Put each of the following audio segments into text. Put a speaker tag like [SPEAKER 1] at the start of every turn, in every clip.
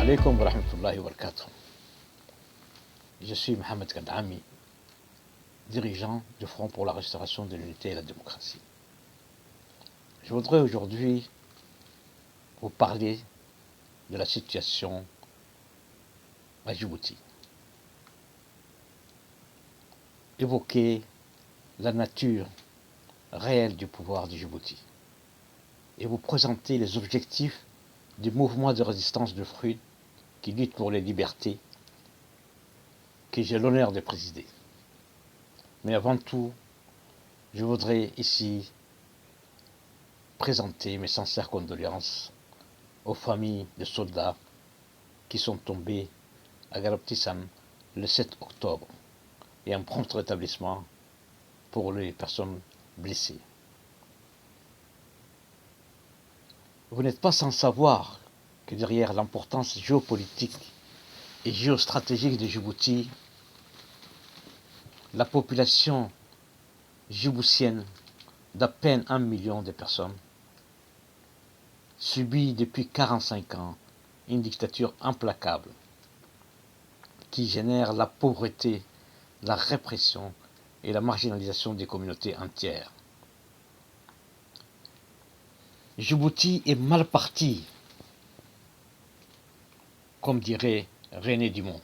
[SPEAKER 1] alaikum wa rahmatullahi wa barakatuh. Je suis Mohamed Kadami, dirigeant du Front pour la restauration de l'unité et la démocratie. Je voudrais aujourd'hui vous parler de la situation à Djibouti. Évoquer la nature réelle du pouvoir de Djibouti et vous présenter les objectifs du mouvement de résistance de FRUD qui lutte pour les libertés que j'ai l'honneur de présider. Mais avant tout, je voudrais ici présenter mes sincères condoléances aux familles de soldats qui sont tombés à Galoptissan le 7 octobre et un prompt rétablissement pour les personnes blessées. Vous n'êtes pas sans savoir que derrière l'importance géopolitique et géostratégique de Djibouti, la population djiboutienne d'à peine 1 million de personnes subit depuis 45 ans une dictature implacable qui génère la pauvreté, la répression et la marginalisation des communautés entières. Djibouti est mal parti, comme dirait René Dumont.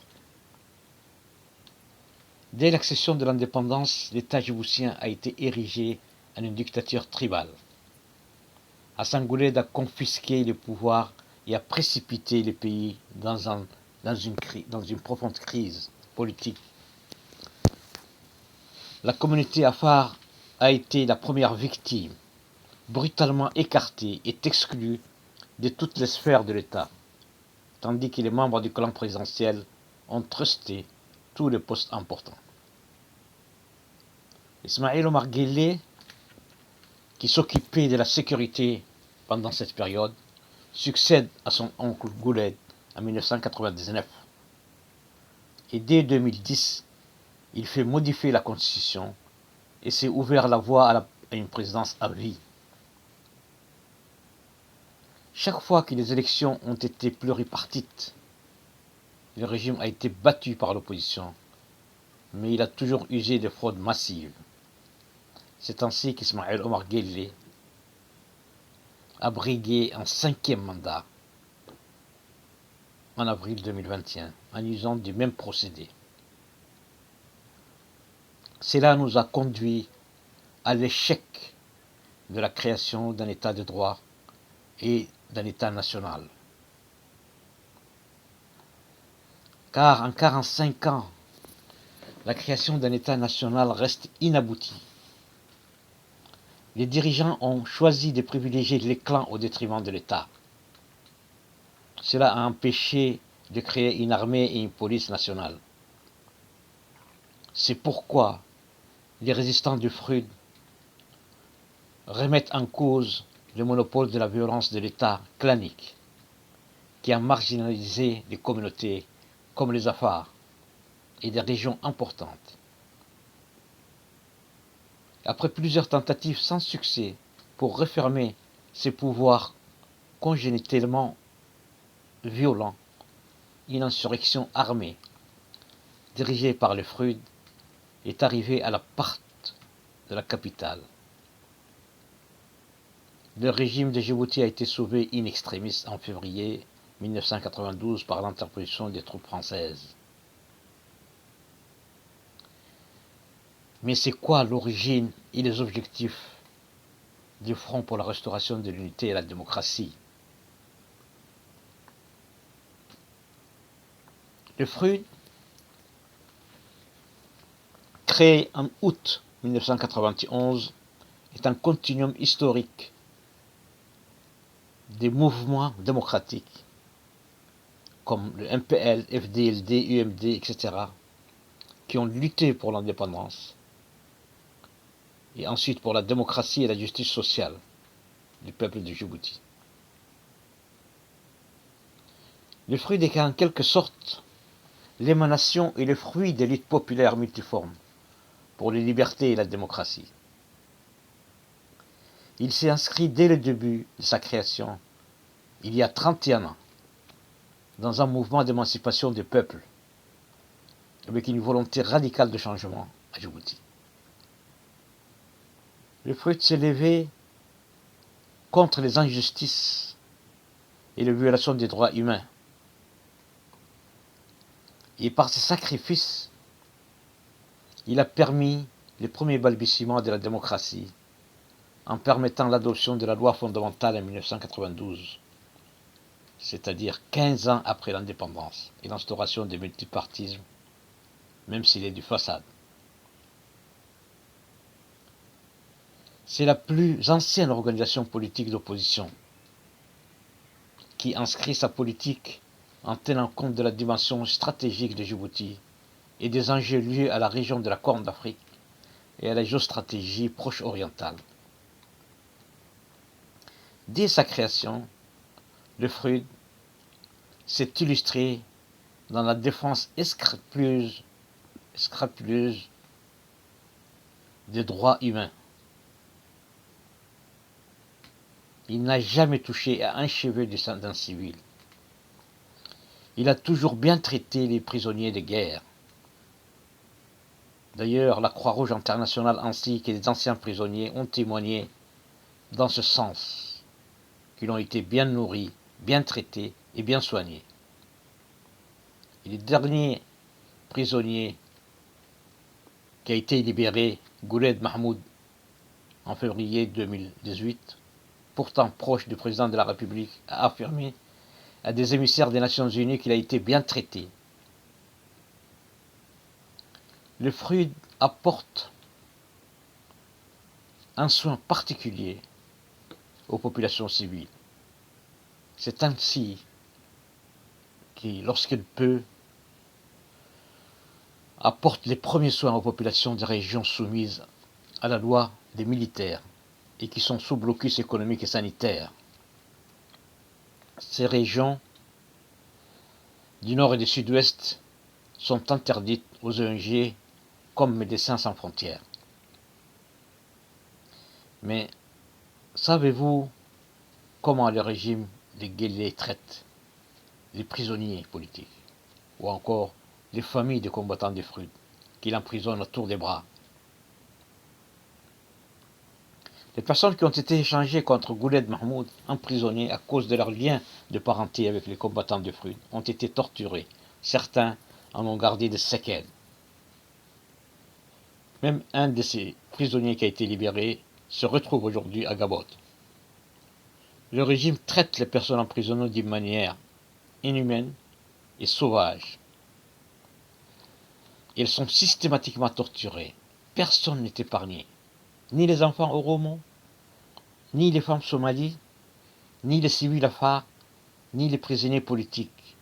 [SPEAKER 1] Dès l'accession de l'indépendance, l'État djiboutien a été érigé en une dictature tribale. Hassan Gouled a confisqué le pouvoir et a précipité le pays dans une profonde crise politique. La communauté afar a été la première victime, brutalement écartée et exclue de toutes les sphères de l'État, tandis que les membres du clan présidentiel ont trusté tous les postes importants. Ismaël Omar Guelleh, qui s'occupait de la sécurité pendant cette période, succède à son oncle Gouled en 1999. Et dès 2010, il fait modifier la constitution et s'est ouvert la voie à une présidence à vie. Chaque fois que les élections ont été pluripartites, le régime a été battu par l'opposition, mais il a toujours usé de fraudes massives. C'est ainsi qu'Ismaël Omar Guelleh a brigué un 5e mandat en avril 2021 en usant du même procédé. Cela nous a conduit à l'échec de la création d'un État de droit et d'un État national. Car en 45 ans, la création d'un État national reste inaboutie. Les dirigeants ont choisi de privilégier les clans au détriment de l'État. Cela a empêché de créer une armée et une police nationale. C'est pourquoi les résistants du FRUD remettent en cause le monopole de la violence de l'État clanique, qui a marginalisé des communautés comme les Afars et des régions importantes. Après plusieurs tentatives sans succès pour refermer ces pouvoirs congénitement violents, une insurrection armée dirigée par le FRUD est arrivée à la porte de la capitale. Le régime de Djibouti a été sauvé in extremis en février 1992 par l'interposition des troupes françaises. Mais c'est quoi l'origine et les objectifs du Front pour la restauration de l'unité et la démocratie? Le FRUD, créé en août 1991, est un continuum historique des mouvements démocratiques comme le MPL, FDLD, UMD, etc., qui ont lutté pour l'indépendance et ensuite pour la démocratie et la justice sociale du peuple de Djibouti. Le FRUD est en quelque sorte l'émanation et le fruit des luttes populaires multiformes pour les libertés et la démocratie. Il s'est inscrit dès le début de sa création, il y a 31 ans, dans un mouvement d'émancipation des peuples, avec une volonté radicale de changement à Djibouti. Le Freud s'est levé contre les injustices et les violations des droits humains. Et par ses sacrifices, il a permis les premiers balbutiements de la démocratie en permettant l'adoption de la loi fondamentale en 1992, c'est-à-dire 15 ans après l'indépendance et l'instauration du multipartisme, même s'il est du façade. C'est la plus ancienne organisation politique d'opposition qui inscrit sa politique en tenant compte de la dimension stratégique de Djibouti et des enjeux liés à la région de la Corne d'Afrique et à la géostratégie proche orientale. Dès sa création, le Freud s'est illustré dans la défense scrupuleuse des droits humains. Il n'a jamais touché à un cheveu d'un civil. Il a toujours bien traité les prisonniers de guerre. D'ailleurs, la Croix-Rouge internationale ainsi que les anciens prisonniers ont témoigné dans ce sens, qu'ils ont été bien nourris, bien traités et bien soignés. Et le dernier prisonnier qui a été libéré, Ghouled Mahmoud, en février 2018, pourtant proche du président de la République, a affirmé à des émissaires des Nations Unies qu'il a été bien traité. Le Freud apporte un soin particulier aux populations civiles. C'est ainsi qu'il, lorsqu'il peut, apporte les premiers soins aux populations des régions soumises à la loi des militaires et qui sont sous blocus économique et sanitaire. Ces régions du nord et du sud-ouest sont interdites aux ONG comme Médecins sans frontières. Mais savez-vous comment le régime de Guelleh traite les prisonniers politiques ou encore les familles des combattants des Freud qu'il emprisonne autour des bras? Les personnes qui ont été échangées contre Ghouled Mahmoud, emprisonnés à cause de leur lien de parenté avec les combattants de Freud, ont été torturées. Certains en ont gardé des séquelles. Même un de ces prisonniers qui a été libéré se retrouve aujourd'hui à Gabot. Le régime traite les personnes emprisonnées d'une manière inhumaine et sauvage. Elles sont systématiquement torturées. Personne n'est épargné. Ni les enfants oromos, ni les femmes somalies, ni les civils afars, ni les prisonniers politiques.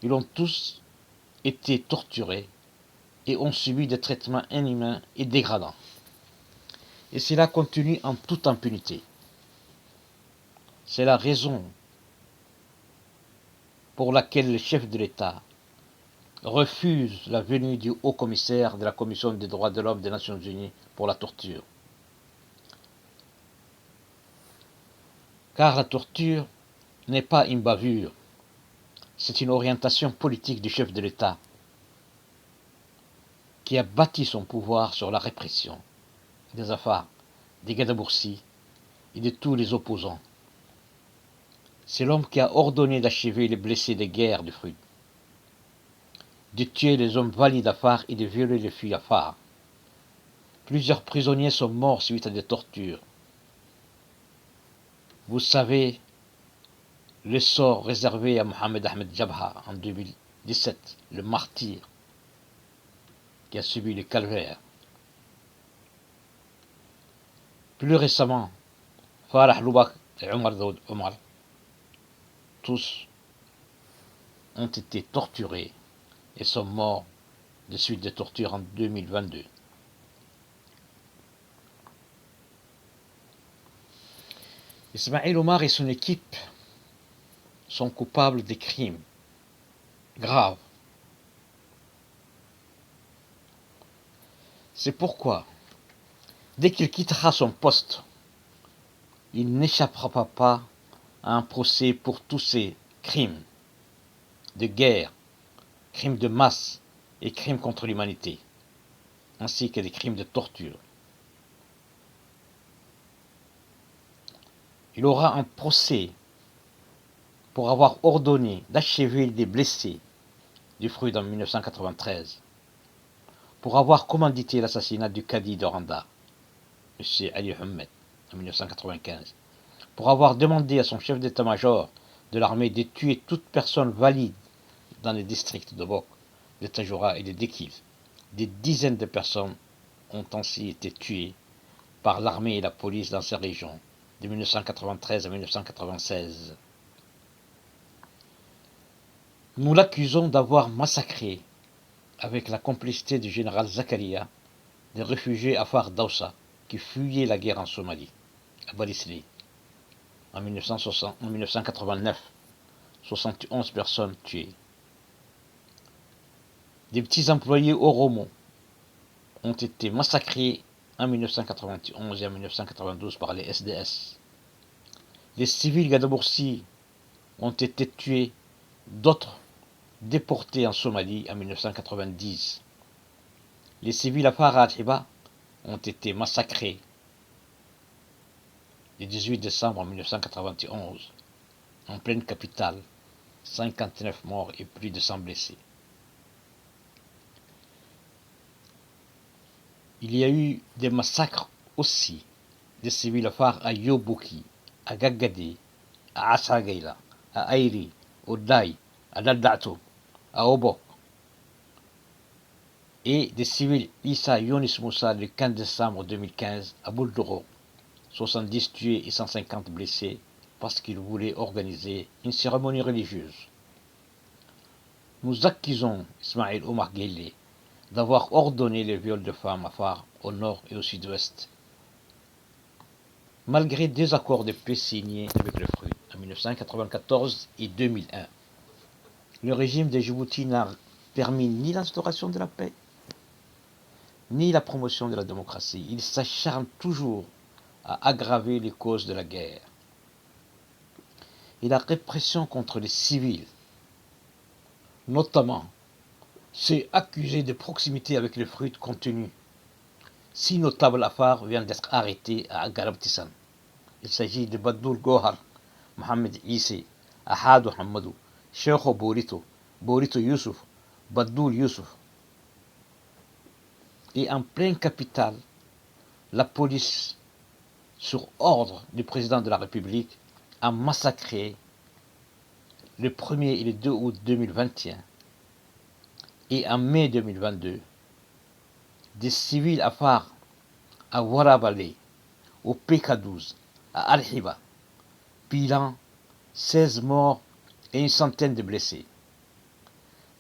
[SPEAKER 1] Ils ont tous été torturés et ont subi des traitements inhumains et dégradants. Et cela continue en toute impunité. C'est la raison pour laquelle le chef de l'État refuse la venue du haut-commissaire de la Commission des droits de l'homme des Nations Unies pour la torture. Car la torture n'est pas une bavure, c'est une orientation politique du chef de l'État qui a bâti son pouvoir sur la répression des affaires des Gadaboursi et de tous les opposants. C'est l'homme qui a ordonné d'achever les blessés de guerre de Freud, de tuer les hommes valides d'Afar et de violer les filles Afar. Plusieurs prisonniers sont morts suite à des tortures. Vous savez le sort réservé à Mohamed Ahmed Jabha en 2017, le martyr qui a subi le calvaire. Plus récemment, Farah Loubak et Omar Daoud Omar, tous ont été torturés et sont morts de suite des tortures en 2022. Ismaël Omar et son équipe sont coupables des crimes graves. C'est pourquoi, dès qu'il quittera son poste, il n'échappera pas à un procès pour tous ces crimes de guerre, crimes de masse et crimes contre l'humanité, ainsi que des crimes de torture. Il aura un procès pour avoir ordonné d'achever les blessés du Fruit en 1993, pour avoir commandité l'assassinat du cadi de Randa, M. Ali Ahmed, en 1995, pour avoir demandé à son chef d'état-major de l'armée de tuer toute personne valide dans les districts de Bok, de Tajoura et de Dekil. Des dizaines de personnes ont ainsi été tuées par l'armée et la police dans ces régions, de 1993 à 1996. Nous l'accusons d'avoir massacré, avec la complicité du général Zakaria, des réfugiés Afar Dawsa qui fuyaient la guerre en Somalie, à Balisli, en 1989. 71 personnes tuées. Des petits employés Oromo ont été massacrés en 1991 et en 1992 par les SDS. Les civils Gadaboursi ont été tués, d'autres déportés en Somalie en 1990. Les civils Afar Al-Hiba ont été massacrés le 18 décembre 1991 en pleine capitale, 59 morts et plus de 100 blessés. Il y a eu des massacres aussi des civils Afar à Yoboki, à Gagadé, à Asagaila, à Airi, au Dai, à Dadato, à Obok, et des civils Issa Yonis Moussa le 15 décembre 2015 à Bouldoro, 70 tués et 150 blessés parce qu'ils voulaient organiser une cérémonie religieuse. Nous accusons Ismaël Omar Guelleh d'avoir ordonné les viols de femmes Afar au nord et au sud-ouest. Malgré deux accords de paix signés avec le Fruit en 1994 et 2001, le régime de Djibouti n'a permis ni l'instauration de la paix, ni la promotion de la démocratie. Il s'acharne toujours à aggraver les causes de la guerre. Et la répression contre les civils, notamment ceux accusés de proximité avec le Fruit, continue. 6 notables Afar viennent d'être arrêtés à Garabtissan. Il s'agit de Badoul Gohar, Mohamed Issé, Ahadou Hamadou, Cheikho Borito, Borito Youssouf, Badoul Youssouf. Et en pleine capitale, la police, sur ordre du président de la République, a massacré le 1er et le 2 août 2021 et en mai 2022 des civils Afar à Warabale, au PK12, à Al-Hiba, bilan 16 morts et une centaine de blessés.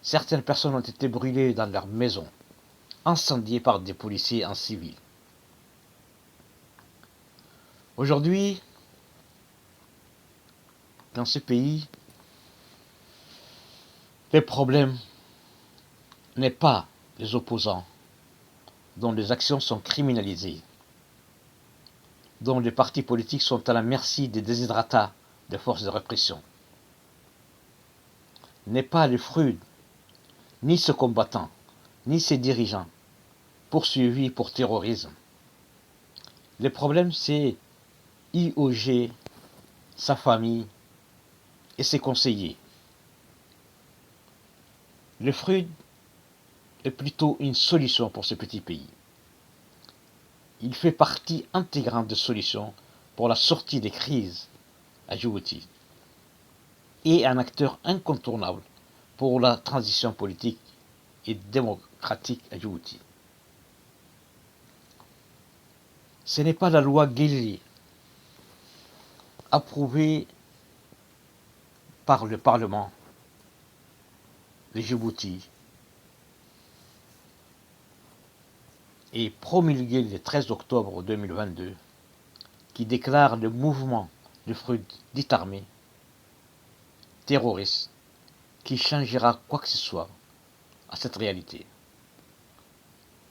[SPEAKER 1] Certaines personnes ont été brûlées dans leurs maisons, incendiées par des policiers en civil. Aujourd'hui, dans ce pays, le problème n'est pas les opposants dont les actions sont criminalisées, dont les partis politiques sont à la merci des déshydratats des forces de répression. N'est pas le Fruit, ni ce combattant, ni ses dirigeants, poursuivis pour terrorisme. Le problème, c'est IOG, sa famille et ses conseillers. Le Fruit est plutôt une solution pour ce petit pays. Il fait partie intégrante de solutions pour la sortie des crises à Djibouti et un acteur incontournable pour la transition politique et démocratique à Djibouti. Ce n'est pas la loi Guelleh, approuvée par le Parlement de Djibouti et promulguée le 13 octobre 2022, qui déclare le mouvement du Fruit dit armé terroriste, qui changera quoi que ce soit à cette réalité.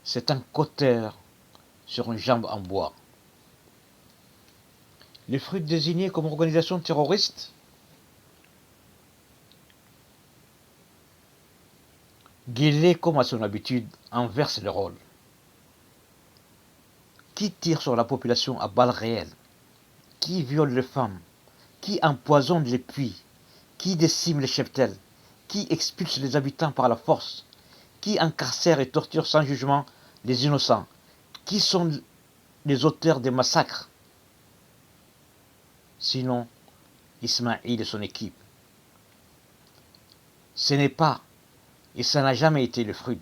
[SPEAKER 1] C'est un cauteur sur une jambe en bois. Les Fruits désignés comme organisation terroriste Guélé, comme à son habitude, inverse le rôle. Qui tire sur la population à balles réelles? Qui viole les femmes? Qui empoisonne les puits? Qui décime les cheptels? Qui expulse les habitants par la force? Qui incarcère et torture sans jugement les innocents? Qui sont les auteurs des massacres? Sinon, Ismaël et son équipe. Ce n'est pas, et ça n'a jamais été le FRUD.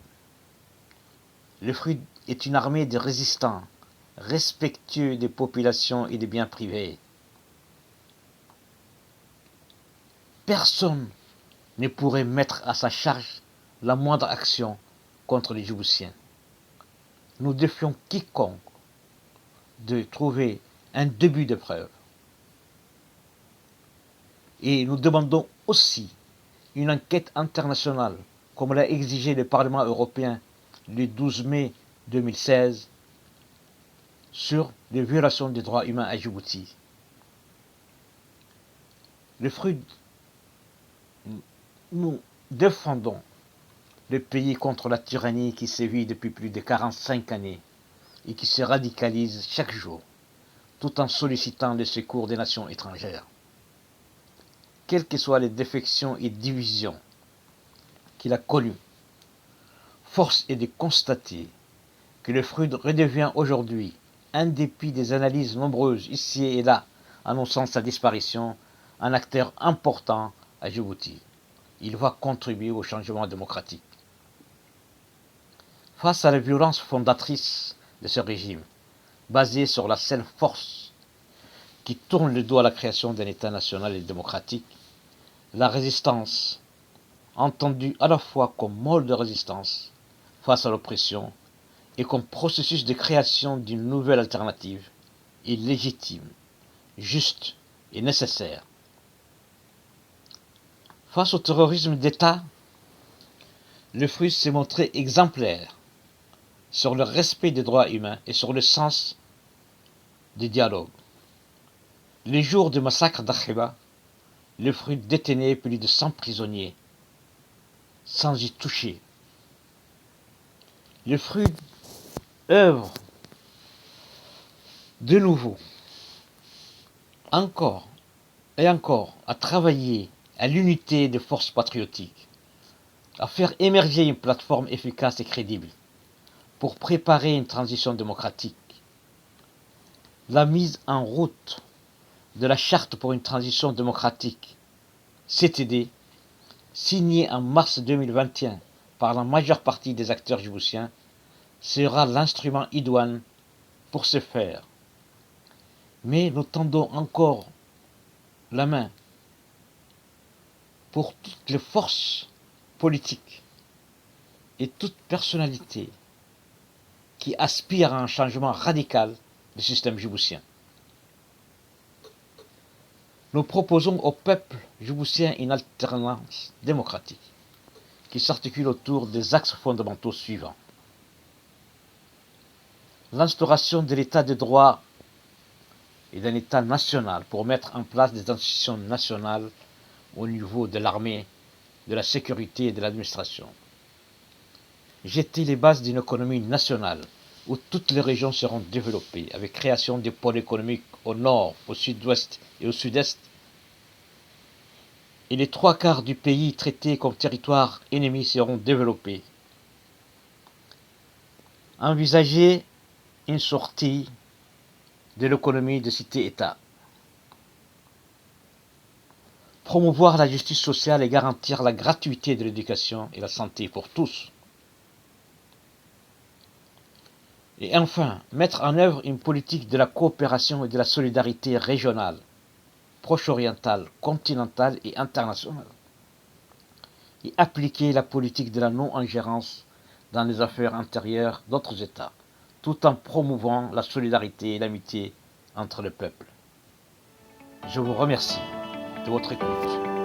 [SPEAKER 1] Le FRUD est une armée de résistants, respectueux des populations et des biens privés. Personne ne pourrait mettre à sa charge la moindre action contre les Djiboutiens. Nous défions quiconque de trouver un début de preuve. Et nous demandons aussi une enquête internationale, comme l'a exigé le Parlement européen le 12 mai 2016, sur les violations des droits humains à Djibouti. Le FRUD, nous défendons le pays contre la tyrannie qui sévit depuis plus de 45 années et qui se radicalise chaque jour, tout en sollicitant le secours des nations étrangères. Quelles que soient les défections et divisions qu'il a connues, force est de constater que le FRUD redevient aujourd'hui, en dépit des analyses nombreuses ici et là annonçant sa disparition, un acteur important à Djibouti. Il va contribuer au changement démocratique. Face à la violence fondatrice de ce régime, basée sur la seule force qui tourne le dos à la création d'un État national et démocratique, la résistance, entendue à la fois comme mode de résistance face à l'oppression et comme processus de création d'une nouvelle alternative, est légitime, juste et nécessaire. Face au terrorisme d'État, le FRUD s'est montré exemplaire sur le respect des droits humains et sur le sens du dialogue. Les jours du massacre d'Akhiba, le FRUD détenait plus de 100 prisonniers, sans y toucher. Le FRUD œuvre de nouveau, encore et encore, à travailler à l'unité des forces patriotiques, à faire émerger une plateforme efficace et crédible pour préparer une transition démocratique. La mise en route de la charte pour une transition démocratique, CTD, signée en mars 2021 par la majeure partie des acteurs djiboutiens, sera l'instrument idoine pour ce faire. Mais nous tendons encore la main pour toutes les forces politiques et toute personnalité qui aspirent à un changement radical du système djiboutien. Nous proposons au peuple djiboutien une alternance démocratique qui s'articule autour des axes fondamentaux suivants. L'instauration de l'état de droit et d'un État national pour mettre en place des institutions nationales au niveau de l'armée, de la sécurité et de l'administration. Jeter les bases d'une économie nationale où toutes les régions seront développées avec création des pôles économiques au nord, au sud-ouest et au sud-est, et les 3/4 du pays traités comme territoire ennemi seront développés. Envisager une sortie de l'économie de cité-État. Promouvoir la justice sociale et garantir la gratuité de l'éducation et la santé pour tous. Et enfin, mettre en œuvre une politique de la coopération et de la solidarité régionale, proche-orientale, continentale et internationale. Et appliquer la politique de la non-ingérence dans les affaires intérieures d'autres États, tout en promouvant la solidarité et l'amitié entre les peuples. Je vous remercie de votre écoute.